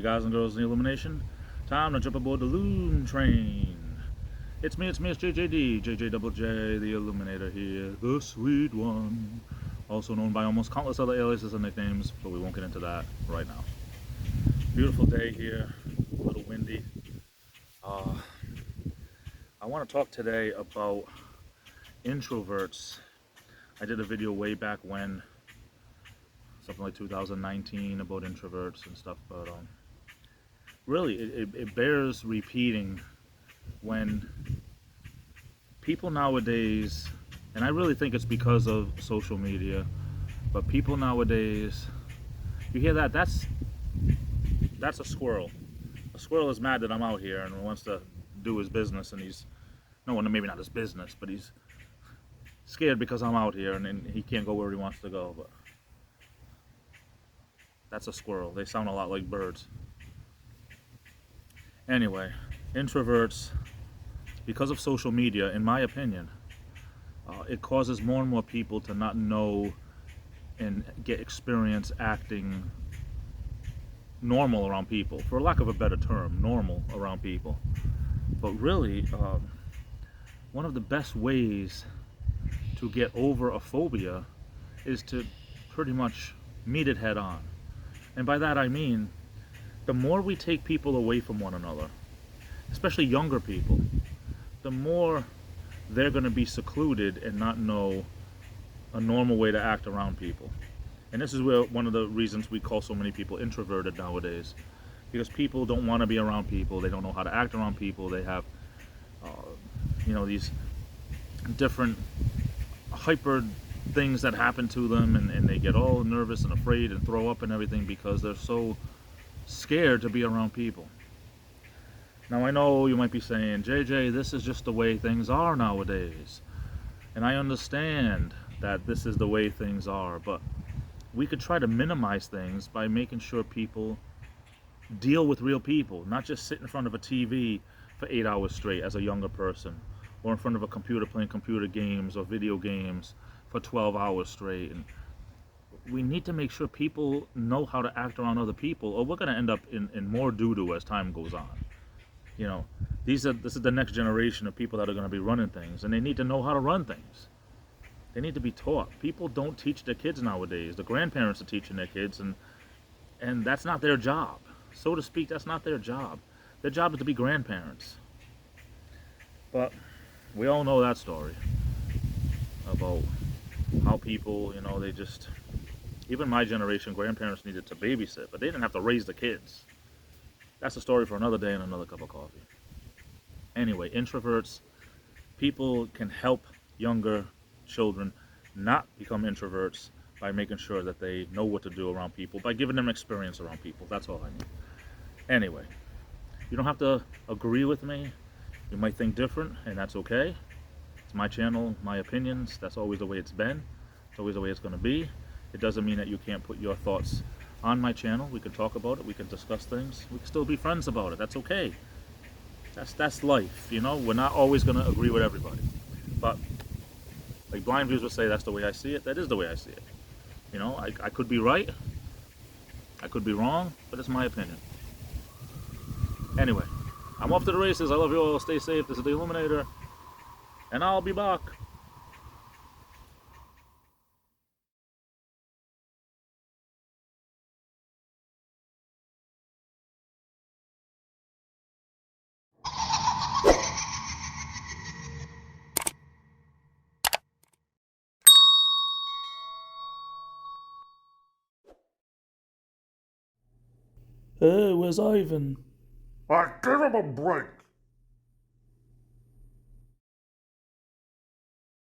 you guys and girls in the Illumination. Time to jump aboard the Loon Train. It's me, it's JJD, JJ the Illuminator here, the Sweet One. Also known by almost countless other aliases and nicknames, but we won't get into that right now. Beautiful day here, a little windy. I want to talk today about introverts. I did a video way back when, something like 2019, about introverts and stuff, but really it bears repeating when people nowadays, and I really think it's because of social media, but people nowadays, you hear that, that's a squirrel. A squirrel is mad that I'm out here and wants to do his business, and he's, no, maybe not his business, but he's scared because I'm out here and he can't go where he wants to go. But that's a squirrel. They sound a lot like birds. Anyway, introverts, because of social media, in my opinion, it causes more and more people to not know and get experience acting normal around people, for lack of a better term, normal around people. But really, one of the best ways to get over a phobia is to pretty much meet it head on. And by that I mean, the more we take people away from one another, especially younger people, the more they're going to be secluded and not know a normal way to act around people. And this is where one of the reasons we call so many people introverted nowadays, because people don't want to be around people, they don't know how to act around people, they have these different hyper things that happen to them, and they get all nervous and afraid and throw up and everything because they're so scared to be around people. Now I know you might be saying, JJ, this is just the way things are nowadays. And I understand that this is the way things are, but we could try to minimize things by making sure people deal with real people, not just sit in front of a TV for 8 hours straight as a younger person, or in front of a computer playing computer games or video games for 12 hours straight. And we need to make sure people know how to act around other people, or we're going to end up in more doo-doo as time goes on. This is the next generation of people that are going to be running things, and they need to know how to run things. They need to be taught. People don't teach their kids nowadays. The grandparents are teaching their kids, and that's not their job. So to speak, that's not their job. Their job is to be grandparents. But we all know that story about how people, they just, even my generation, grandparents needed to babysit, but they didn't have to raise the kids. That's a story for another day and another cup of coffee. Anyway, introverts, people can help younger children not become introverts by making sure that they know what to do around people, by giving them experience around people. That's all I need. Anyway, you don't have to agree with me. You might think different, and that's okay. It's my channel, my opinions. That's always the way it's been. It's always the way it's going to be. It doesn't mean that you can't put your thoughts on my channel. We can talk about it. We can discuss things. We can still be friends about it. That's okay. That's life. We're not always going to agree with everybody. But like blind viewers would say, that's the way I see it. That is the way I see it. I could be right. I could be wrong, but it's my opinion. Anyway, I'm off to the races. I love you all. Stay safe. This is the Illuminator, and I'll be back. Hey, where's Ivan? Give him a break.